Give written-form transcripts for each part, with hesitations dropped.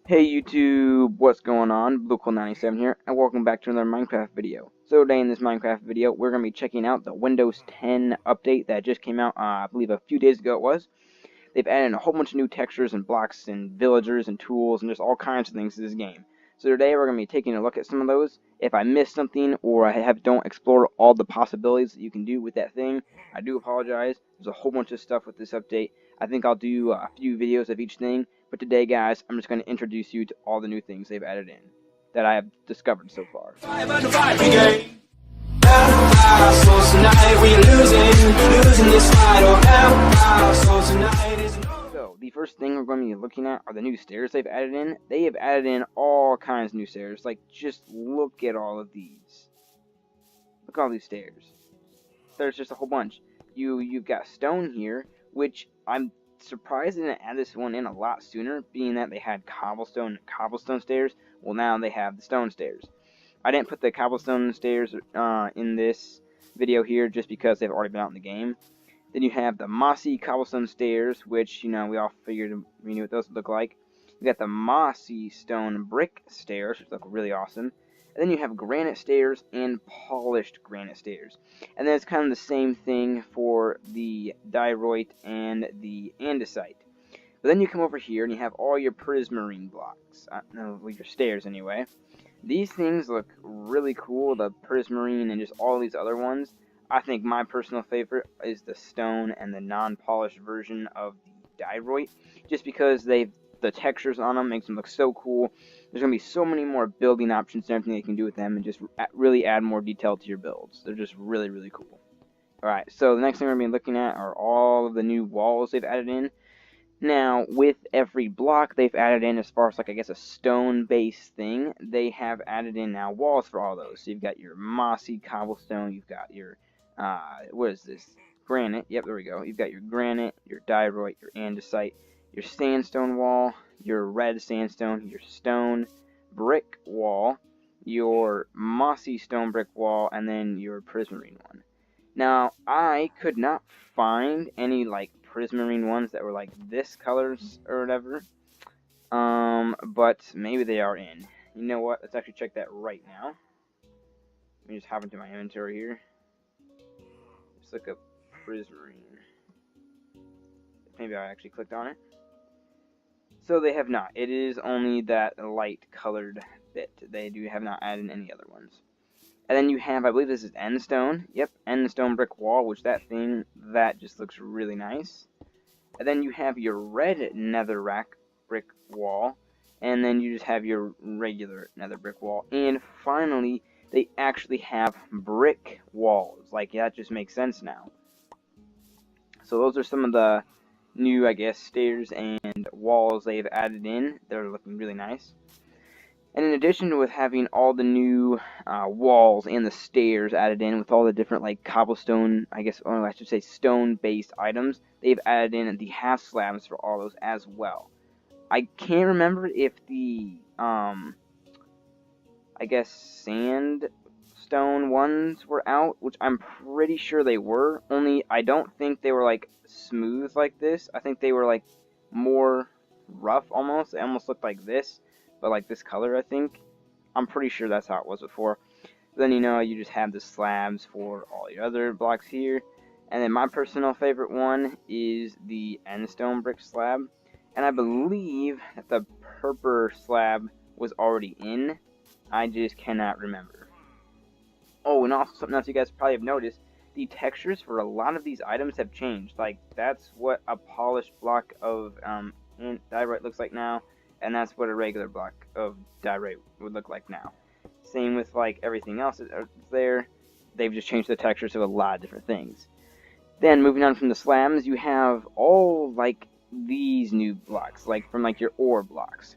Hey YouTube, what's going on? BlueCool97 here, and welcome back to another Minecraft video. So today in this Minecraft video, we're going to be checking out the Windows 10 update that just came out, I believe a few days ago it was. They've added in a whole bunch of new textures and blocks and villagers and tools and just all kinds of things to this game. So today we're going to be taking a look at some of those. If I missed something or don't explored all the possibilities that you can do with that thing, I do apologize. There's a whole bunch of stuff with this update. I think I'll do a few videos of each thing, but today guys, I'm just going to introduce you to all the new things they've added in that I have discovered so far. So, the first thing we're going to be looking at are the new stairs they've added in. They have added in all kinds of new stairs. Like, just look at all of these. Look at all these stairs. There's just a whole bunch. You've got stone here, which I'm surprised they didn't add this one in a lot sooner, being that they had cobblestone stairs. Well, now they have the stone stairs. I didn't put the cobblestone stairs in this video here just because they've already been out in the game. Then you have the mossy cobblestone stairs, which, we all figured we knew what those would look like. You got the mossy stone brick stairs, which look really awesome. And then you have granite stairs and polished granite stairs. And then it's kind of the same thing for the diorite and the andesite. But then you come over here and you have all your prismarine blocks. Your stairs anyway. These things look really cool, the prismarine and just all these other ones. I think my personal favorite is the stone and the non-polished version of the diorite, just because the textures on them makes them look so cool. There's going to be so many more building options and everything you can do with them and just really add more detail to your builds. They're just really, really cool. Alright, so the next thing we're going to be looking at are all of the new walls they've added in. Now, with every block they've added in, as far as, I guess, a stone-based thing, they have added in now walls for all those. So you've got your mossy cobblestone, you've got your, what is this? Granite. Yep, there we go. You've got your granite, your diorite, your andesite, your sandstone wall, your red sandstone, your stone brick wall, your mossy stone brick wall, and then your prismarine one. Now, I could not find any, prismarine ones that were like this colors or whatever. But maybe they are in. You know what? Let's actually check that right now. Let me just hop into my inventory here. Just look up prismarine. Maybe I actually clicked on it. So they have not. It is only that light colored bit. They have not added any other ones. And then you have, I believe this is endstone. Yep, endstone brick wall, which that just looks really nice. And then you have your red netherrack brick wall. And then you just have your regular nether brick wall. And finally, they actually have brick walls. That just makes sense now. So those are some of the new, I guess, stairs and walls they've added in. They're looking really nice. And in addition with having all the new walls and the stairs added in with all the different cobblestone, I should say stone-based items, they've added in the half slabs for all those as well. I can't remember if the sandstone ones were out, which I'm pretty sure they were. Only I don't think they were smooth like this. I think they were more rough almost. They almost looked like this. But this color, I think. I'm pretty sure that's how it was before. Then, you just have the slabs for all your other blocks here. And then my personal favorite one is the endstone brick slab. And I believe that the purple slab was already in. I just cannot remember. Oh, and also something else you guys probably have noticed. The textures for a lot of these items have changed. That's what a polished block of diorite looks like now. And that's what a regular block of diorite would look like now. Same with everything else that's there. They've just changed the textures of a lot of different things. Then moving on from the slabs, you have all these new blocks, from your ore blocks.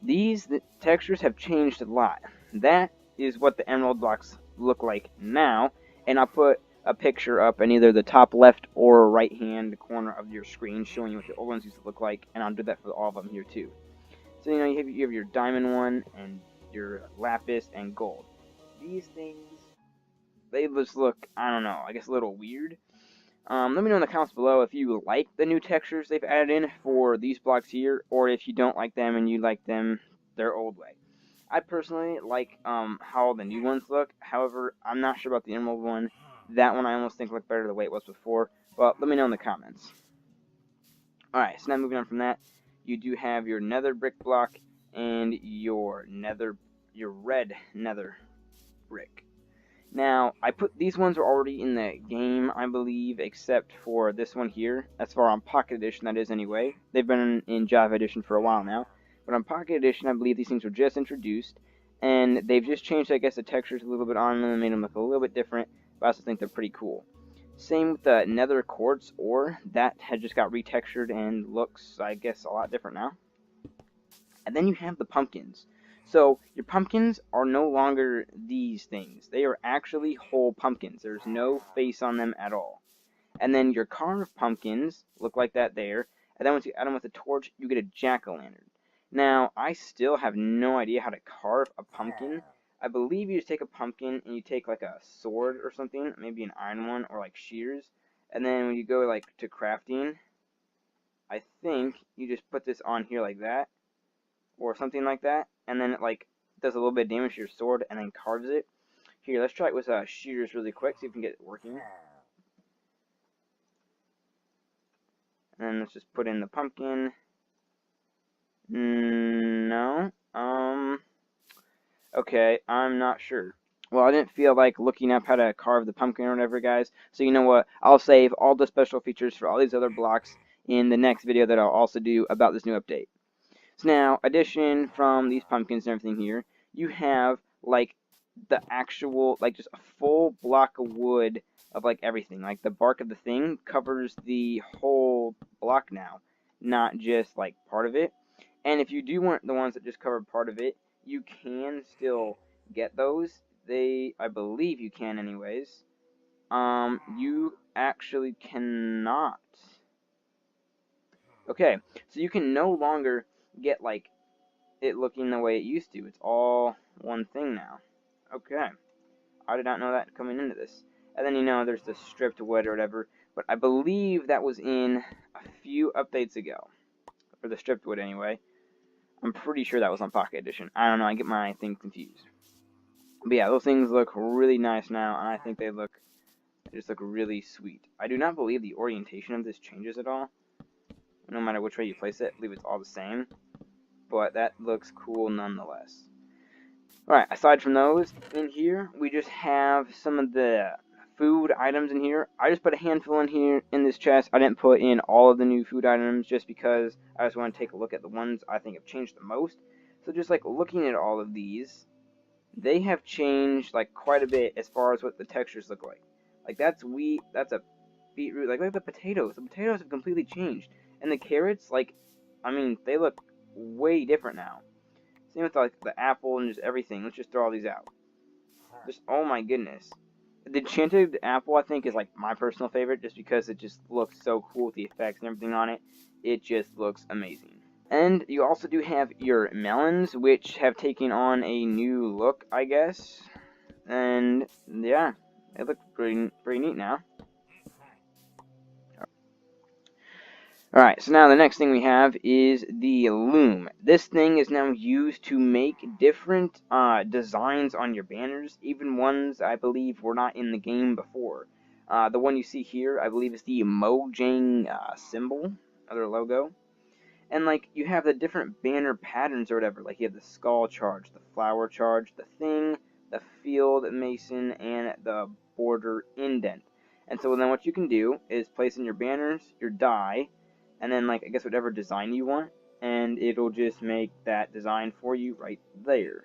The textures have changed a lot. That is what the emerald blocks look like now. And I'll put a picture up in either the top left or right hand corner of your screen showing you what the old ones used to look like. And I'll do that for all of them here too. So, you have your diamond one, and your lapis, and gold. These things, they just look, I don't know, I guess a little weird. Let me know in the comments below if you like the new textures they've added in for these blocks here, or if you don't like them and you like them their old way. I personally like how the new ones look. However, I'm not sure about the emerald one. That one I almost think looked better the way it was before. But let me know in the comments. Alright, so now moving on from that, you do have your nether brick block and your red nether brick. Now, these ones are already in the game, I believe, except for this one here. That's for on Pocket Edition, that is anyway. They've been in Java Edition for a while now. But on Pocket Edition, I believe these things were just introduced. And they've just changed, I guess, the textures a little bit on them and made them look a little bit different. But I also think they're pretty cool. Same with the nether quartz ore. That had just got retextured and looks, I guess, a lot different now. And then you have the pumpkins. So your pumpkins are no longer these things. They are actually whole pumpkins. There's no face on them at all. And then your carved pumpkins look like that there. And then once you add them with a torch, you get a jack-o'-lantern. Now, I still have no idea how to carve a pumpkin. I believe you just take a pumpkin and you take like a sword or something, maybe an iron one, or like shears. And then when you go like to crafting, I think you just put this on here like that, or something like that, and then it like does a little bit of damage to your sword and then carves it. Here, let's try it with shears really quick, see if we can get it working. And then let's just put in the pumpkin. No. Okay, I'm not sure. Well, I didn't feel like looking up how to carve the pumpkin or whatever, guys. So you know what? I'll save all the special features for all these other blocks in the next video that I'll also do about this new update. So now, addition from these pumpkins and everything here, you have like the actual, like just a full block of wood of like everything. Like the bark of the thing covers the whole block now, not just like part of it. And if you do want the ones that just cover part of it, you can still get those. I believe you can anyways. You actually cannot. Okay, so you can no longer get like it looking the way it used to. It's all one thing now. Okay, I did not know that coming into this. And then, you know, there's the stripped wood or whatever, but I believe that was in a few updates ago, for the stripped wood anyway. I'm pretty sure that was on Pocket Edition. I don't know, I get my things confused. But yeah, those things look really nice now, and I think they just look really sweet. I do not believe the orientation of this changes at all. No matter which way you place it, I believe it's all the same. But that looks cool nonetheless. Alright, aside from those, in here, we just have some of the food items in here. I just put a handful in here in this chest. I didn't put in all of the new food items just because I just want to take a look at the ones I think have changed the most. So just like looking at all of these, they have changed like quite a bit as far as what the textures look like. Like that's wheat, that's a beetroot, like look at the potatoes. The potatoes have completely changed. And the carrots, like, I mean, they look way different now. Same with like the apple and just everything. Let's just throw all these out. Just, oh my goodness. The enchanted apple, I think, is like my personal favorite just because it just looks so cool with the effects and everything on it. It just looks amazing. And you also do have your melons, which have taken on a new look, I guess. And yeah, it looks pretty neat now. Alright, so now the next thing we have is the loom. This thing is now used to make different designs on your banners, even ones I believe were not in the game before. The one you see here, I believe, is the Mojang symbol, or their logo. And like, you have the different banner patterns or whatever, like you have the skull charge, the flower charge, the thing, the field mason, and the border indent. And so then what you can do is place in your banners, your die, and then, like, I guess whatever design you want, and it'll just make that design for you right there.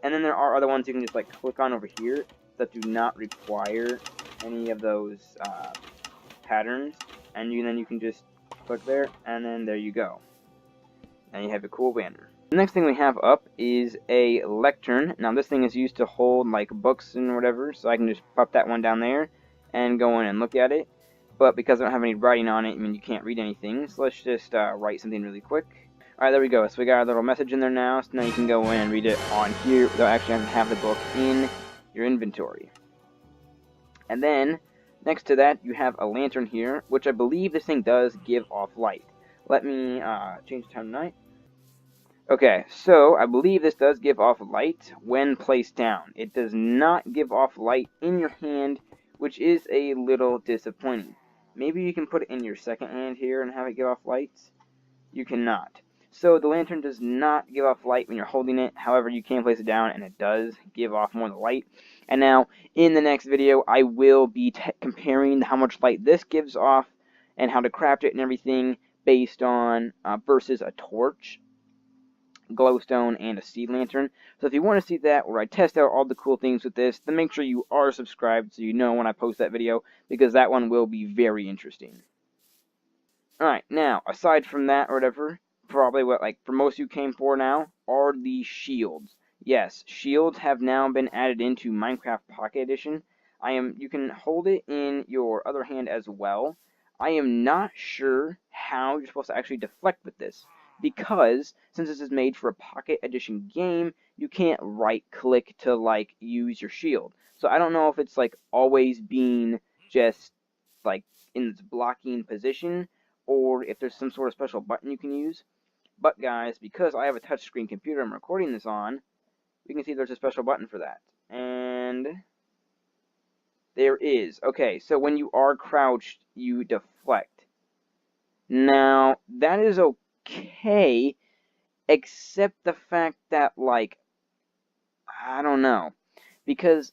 And then there are other ones you can just, like, click on over here that do not require any of those patterns, and then you can just click there, and then there you go. And you have a cool banner. The next thing we have up is a lectern. Now, this thing is used to hold, like, books and whatever, so I can just pop that one down there and go in and look at it. But because I don't have any writing on it, I mean, you can't read anything, so let's just write something really quick. Alright, there we go. So we got our little message in there now, so now you can go in and read it on here without actually having to have the book in your inventory. And then, Next to that, you have a lantern here, which I believe this thing does give off light. Let me change the time to night. Okay, so I believe this does give off light when placed down. It does not give off light in your hand, which is a little disappointing. Maybe you can put it in your second hand here and have it give off lights. You cannot. So the lantern does not give off light when you're holding it. However, you can place it down and it does give off more of the light. And now, in the next video, I will be comparing how much light this gives off and how to craft it and everything based on versus a torch, glowstone, and a seed lantern. So if you want to see that, where I test out all the cool things with this, then make sure you are subscribed so you know when I post that video, because that one will be very interesting. Alright, now, aside from that or whatever, probably what, like, for most you came for now, are the shields. Yes, shields have now been added into Minecraft Pocket Edition. You can hold it in your other hand as well. I am not sure how you're supposed to actually deflect with this, because since this is made for a Pocket Edition game, you can't right-click to, like, use your shield. So I don't know if it's, like, always being just, like, in its blocking position, or if there's some sort of special button you can use. But guys, because I have a touchscreen computer I'm recording this on, we can see there's a special button for that. And there is. Okay, so when you are crouched, you deflect. Now, that is okay, except the fact that, like, I don't know. Because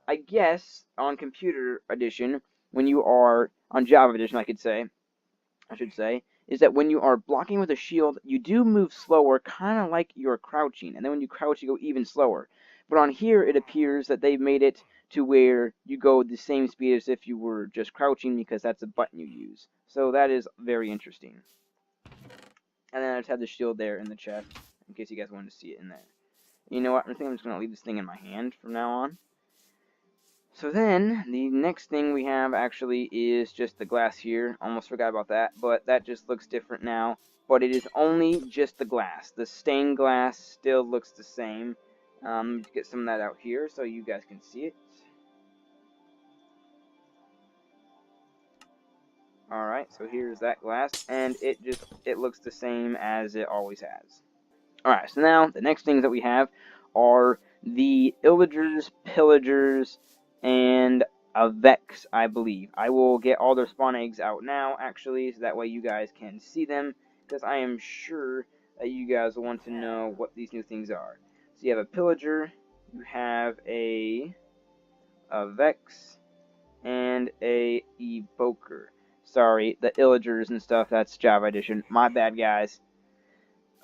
I guess on computer edition, when you are on Java edition, I should say, is that when you are blocking with a shield, you do move slower, kind of like you're crouching. And then when you crouch, you go even slower. But on here, it appears that they've made it to where you go the same speed as if you were just crouching, because that's a button you use. So that is very interesting. And then I just have the shield there in the chest, in case you guys wanted to see it in there. You know what? I think I'm just going to leave this thing in my hand from now on. So then, the next thing we have actually is just the glass here. Almost forgot about that, but that just looks different now. But it is only just the glass. The stained glass still looks the same. Get some of that out here so you guys can see it. Alright, so here's that glass, and it looks the same as it always has. Alright, so now the next things that we have are the illagers, pillagers, and a Vex, I believe. I will get all their spawn eggs out now, actually, so that way you guys can see them, because I am sure that you guys will want to know what these new things are. So you have a pillager, you have a Vex, and a evoker. Sorry, the illagers and stuff, that's Java edition. My bad, guys.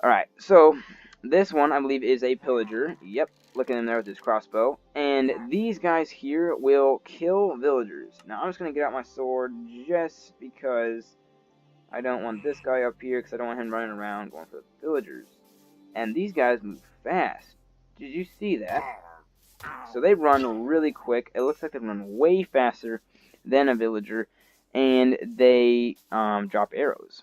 Alright, so this one, I believe, is a pillager. Yep, looking in there with his crossbow. And these guys here will kill villagers. Now, I'm just going to get out my sword just because I don't want this guy up here, because I don't want him running around going for the villagers. And these guys move fast. Did you see that? So they run really quick. It looks like they run way faster than a villager. And they drop arrows.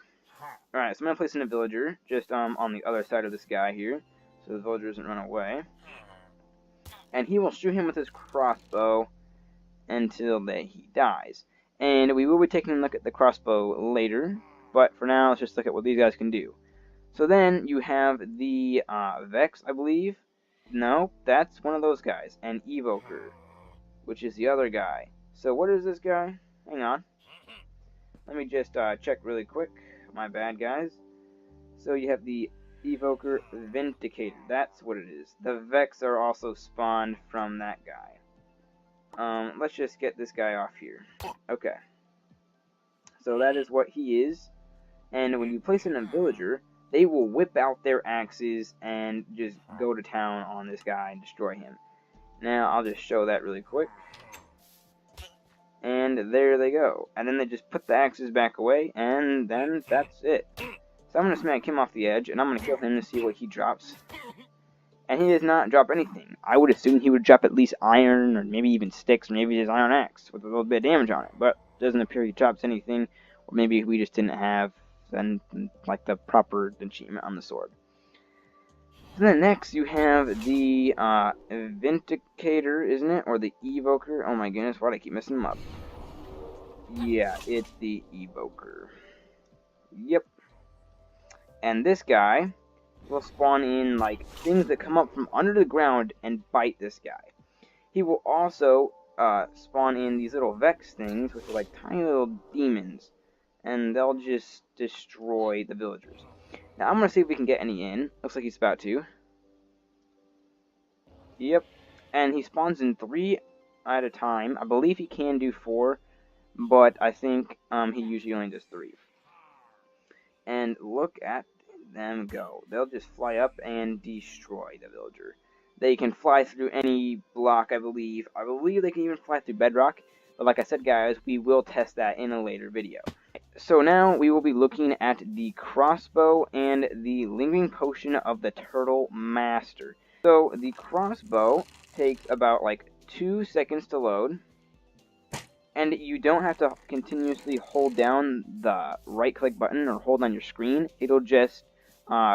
Alright, so I'm going to place in a villager, just on the other side of this guy here, so the villager doesn't run away. And he will shoot him with his crossbow until he dies. And we will be taking a look at the crossbow later, but for now, let's just look at what these guys can do. So then, you have the Vex, I believe. No, that's one of those guys. And Evoker, which is the other guy. So what is this guy? Hang on. Let me just check really quick. My bad, guys. So you have the Evoker Vindicator. That's what it is. The Vex are also spawned from that guy. Let's just get this guy off here. Okay. So that is what he is. And when you place it in a villager, they will whip out their axes and just go to town on this guy and destroy him. Now, I'll just show that really quick. And there they go. And then they just put the axes back away, and then that's it. So I'm going to smack him off the edge, and I'm going to kill him to see what he drops. And he does not drop anything. I would assume he would drop at least iron, or maybe even sticks, or maybe his iron axe with a little bit of damage on it. But it doesn't appear he drops anything, or maybe we just didn't have like the proper achievement on the sword. And then next you have the Vindicator, isn't it? Or the Evoker. Oh my goodness, why do I keep messing them up? Yeah, it's the Evoker. Yep. And this guy will spawn in, like, things that come up from under the ground and bite this guy. He will also spawn in these little Vex things, which are like tiny little demons. And they'll just destroy the villagers. Now, I'm going to see if we can get any in. Looks like he's about to. Yep. And he spawns in 3 at a time. I believe he can do 4, but I think he usually only does 3. And look at them go. They'll just fly up and destroy the villager. They can fly through any block, I believe. I believe they can even fly through bedrock. But like I said, guys, we will test that in a later video. So now we will be looking at the crossbow and the lingering potion of the turtle master. So the crossbow takes about like 2 seconds to load. And you don't have to continuously hold down the right click button or hold on your screen. It'll just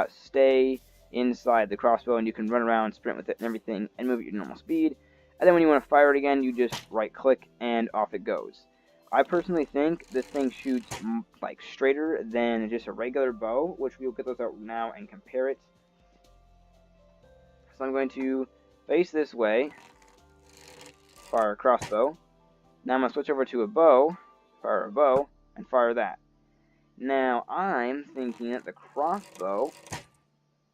stay inside the crossbow, and you can run around, sprint with it and everything, and move at your normal speed. And then when you want to fire it again, you just right click and off it goes. I personally think this thing shoots like straighter than just a regular bow, which we'll get those out now and compare it. So I'm going to face this way, fire a crossbow. Now I'm going to switch over to a bow, fire a bow, and fire that. Now I'm thinking that the crossbow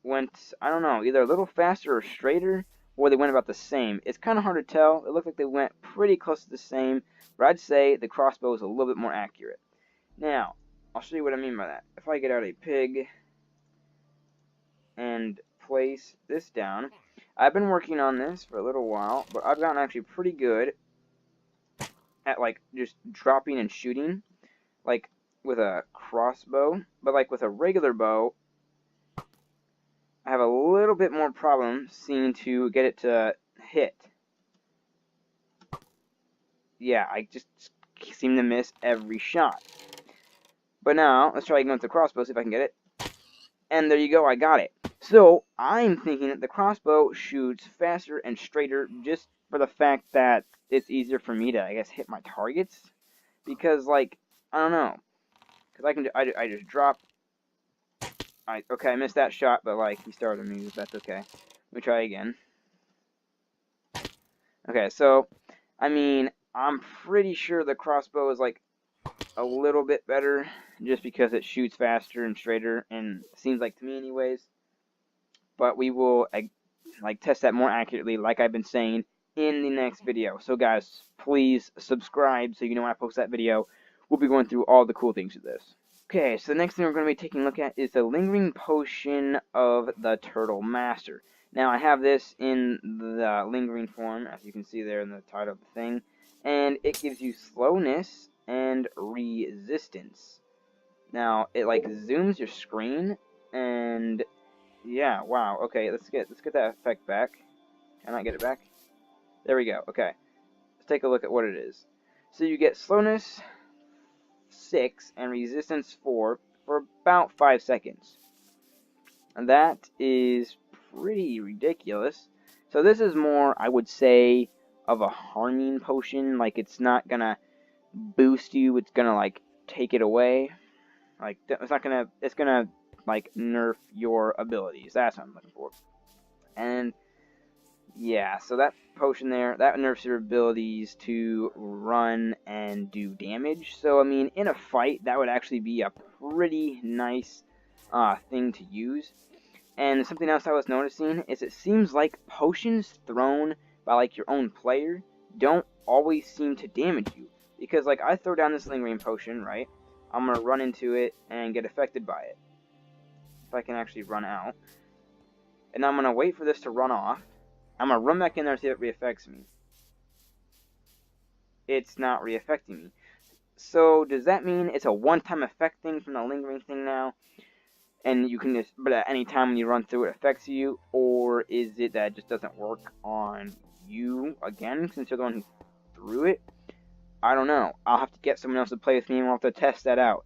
went, I don't know, either a little faster or straighter, or they went about the same. It's kind of hard to tell. It looked like they went pretty close to the same, but I'd say the crossbow is a little bit more accurate. Now, I'll show you what I mean by that. If I get out a pig and place this down, I've been working on this for a little while, but I've gotten actually pretty good at like just dropping and shooting, like with a crossbow. But like with a regular bow, I have a little bit more problem seeming to get it to hit. Yeah, I just seem to miss every shot. But now, let's try again with the crossbow, see if I can get it. And there you go, I got it. So, I'm thinking that the crossbow shoots faster and straighter just for the fact that it's easier for me to, I guess, hit my targets. Because, like, I don't know. Because I just drop. Okay, I missed that shot, but, like, he started to move. That's okay. Let me try again. Okay, so, I mean, I'm pretty sure the crossbow is, like, a little bit better just because it shoots faster and straighter, and seems like to me anyways. But we will, like, test that more accurately, like I've been saying, in the next video. So, guys, please subscribe so you know when I post that video. We'll be going through all the cool things with this. Okay, so the next thing we're going to be taking a look at is the lingering potion of the turtle master. Now, I have this in the lingering form, as you can see there in the title of the thing, and it gives you slowness and resistance. Now, it like zooms your screen, and yeah, wow. Okay, let's get that effect back. Can I get it back? There we go. Okay, let's take a look at what it is. So you get slowness 6 and resistance 4 for about 5 seconds. And that is pretty ridiculous. So this is more, I would say, of a harming potion. Like, it's not gonna boost you, it's gonna, like, take it away. Like, it's gonna, like, nerf your abilities. That's what I'm looking for. And yeah, so that potion there, that nerfs your abilities to run and do damage. So, I mean, in a fight, that would actually be a pretty nice thing to use. And something else I was noticing is it seems like potions thrown by, like, your own player don't always seem to damage you. Because, like, I throw down this lingering potion, right? I'm going to run into it and get affected by it. If I can actually run out. And I'm going to wait for this to run off. I'm going to run back in there and see if it re-affects me. It's not re-affecting me. So, does that mean it's a one-time effect thing from the lingering thing now? And you can just, but at any time when you run through it affects you? Or is it that it just doesn't work on you again, since you're the one who threw it? I don't know. I'll have to get someone else to play with me, and we'll have to test that out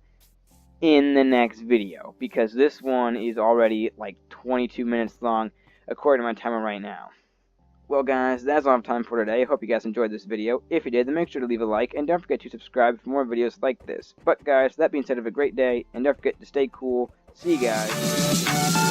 in the next video. Because this one is already like 22 minutes long, according to my timer right now. Well, guys, that's all I have time for today. I hope you guys enjoyed this video. If you did, then make sure to leave a like, and don't forget to subscribe for more videos like this. But, guys, that being said, have a great day, and don't forget to stay cool. See you guys.